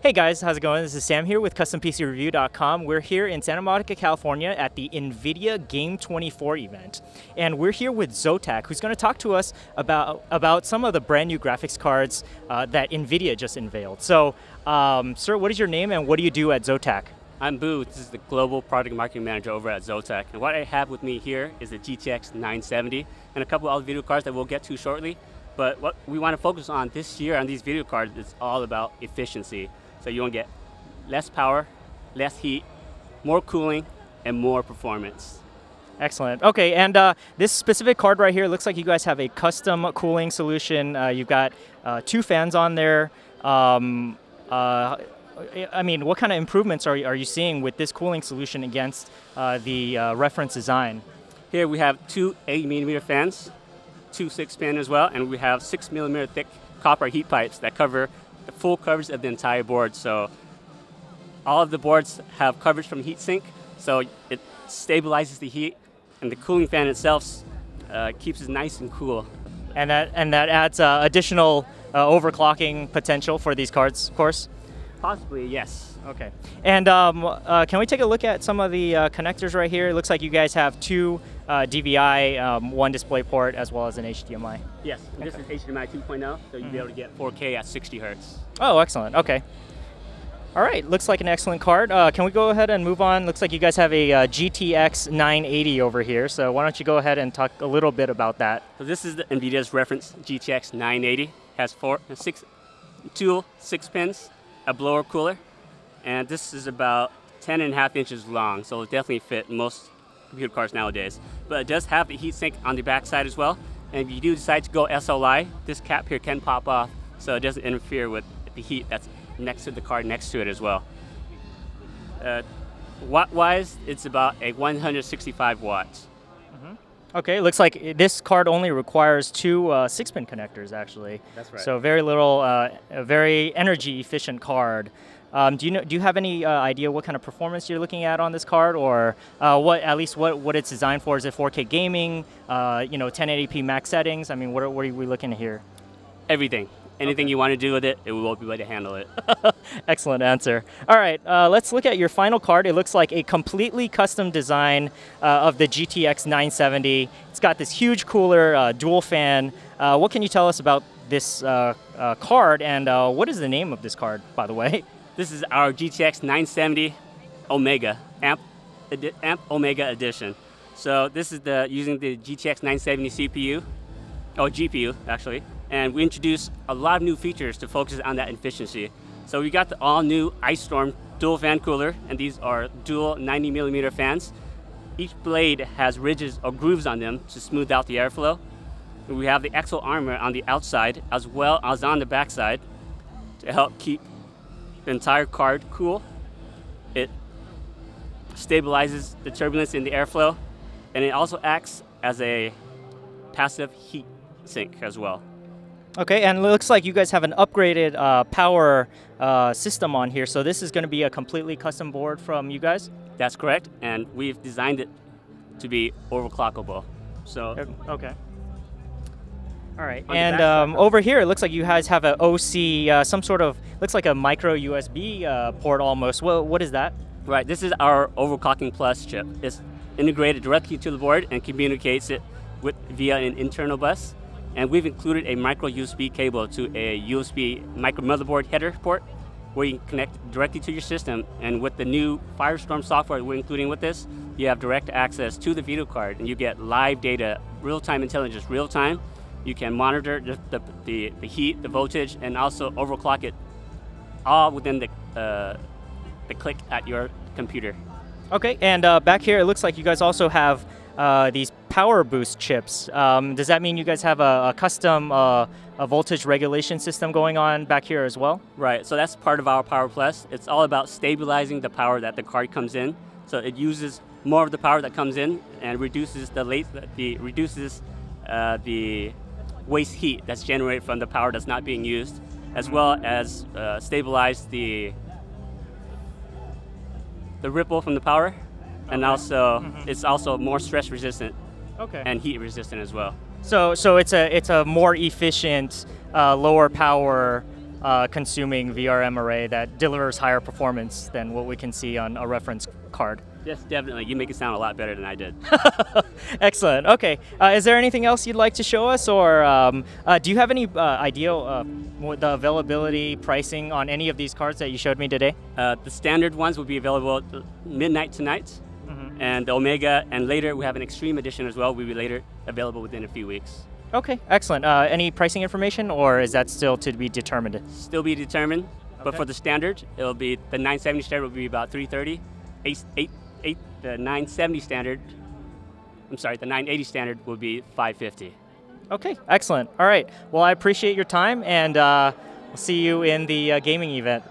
Hey guys, how's it going? This is Sam here with CustomPCReview.com. We're here in Santa Monica, California at the Nvidia Game24 event. And we're here with Zotac, who's going to talk to us about some of the brand new graphics cards that Nvidia just unveiled. So, sir, what is your name and what do you do at Zotac? I'm Boo. This is the Global Product Marketing Manager over at Zotac. And what I have with me here is the GTX 970 and a couple of other video cards that we'll get to shortly. But what we want to focus on this year on these video cards is all about efficiency. So you want to get less power, less heat, more cooling, and more performance. Excellent. Okay, and this specific card right here looks like you guys have a custom cooling solution. You've got 2 fans on there. I mean, what kind of improvements are you seeing with this cooling solution against the reference design? Here we have 2 8mm fans, 2 6-pin as well, and we have 6mm thick copper heat pipes that cover the full coverage of the entire board. So all of the boards have coverage from heatsink, so it stabilizes the heat, and the cooling fan itself keeps it nice and cool. And that adds additional overclocking potential for these cards, of course? Possibly, yes. Okay. And can we take a look at some of the connectors right here? It looks like you guys have 2 DVI, 1 DisplayPort, as well as an HDMI. Yes, okay. This is HDMI 2.0, so you'll be able to get 4K at 60 hertz. Oh, excellent. Okay. All right, looks like an excellent card. Can we go ahead and move on? Looks like you guys have a GTX 980 over here, so why don't you go ahead and talk a little bit about that? So this is the NVIDIA's reference GTX 980. Has 2 6-pins, a blower cooler, and this is about 10.5 inches long, so it'll definitely fit most computer cards nowadays. But it does have the heatsink on the back side as well, and if you do decide to go SLI, this cap here can pop off, so it doesn't interfere with the heat that's next to the card next to it as well. Watt-wise, it's about a 165 watts. Okay, looks like this card only requires 2 6-pin connectors, actually. That's right. So very little, a very energy-efficient card. Do you have any idea what kind of performance you're looking at on this card, or at least what it's designed for? Is it 4K gaming? 1080p max settings? I mean, what are we looking at here? Everything. Anything you want to do with it, it will be able to handle it. Excellent answer. All right, let's look at your final card. It looks like a completely custom design of the GTX 970. It's got this huge cooler, dual fan. What can you tell us about this card, and what is the name of this card, by the way? This is our GTX 970 Omega, Amp Omega Edition. So this is using the GTX 970 CPU, or GPU actually, and we introduced a lot of new features to focus on that efficiency. So we got the all-new Ice Storm dual fan cooler, and these are dual 90mm fans. Each blade has ridges or grooves on them to smooth out the airflow. And we have the Exo Armor on the outside as well as on the backside to help keep the entire card cool. It stabilizes the turbulence in the airflow, and it also acts as a passive heat sink as well. Okay, and it looks like you guys have an upgraded power system on here, so this is going to be a completely custom board from you guys? That's correct, and we've designed it to be overclockable. So okay. All right, and over here it looks like you guys have an OC, some sort of, looks like a micro USB port almost. What is that? Right, this is our Overclocking Plus chip. It's integrated directly to the board and communicates it via an internal bus. And we've included a micro USB cable to a USB micro motherboard header port where you can connect directly to your system. And with the new Firestorm software we're including with this, you have direct access to the video card, and you get live data, real-time intelligence, real-time. You can monitor the heat, the voltage, and also overclock it all within the click at your computer. Okay, and back here it looks like you guys also have these power boost chips. Does that mean you guys have a custom a voltage regulation system going on back here as well? Right, so that's part of our Power Plus. It's all about stabilizing the power that the card comes in. So it uses more of the power that comes in and reduces the waste heat that's generated from the power that's not being used, as well as stabilize the ripple from the power. And also, it's also more stress resistant and heat resistant as well. So it's a more efficient, lower power consuming VRM array that delivers higher performance than what we can see on a reference card. Yes, definitely. You make it sound a lot better than I did. Excellent. Okay. Is there anything else you'd like to show us, or do you have any idea the availability, pricing on any of these cards that you showed me today? The standard ones will be available at midnight tonight, and the Omega, and later we have an Extreme Edition as well. Will be later available within a few weeks. Okay. Excellent. Any pricing information, or is that still to be determined? Still be determined, but Okay. for the standard, it'll be the 970 standard will be about $330. The 970 standard, I'm sorry, the 980 standard will be $550. Okay, excellent. All right. Well, I appreciate your time, and we'll see you in the gaming event.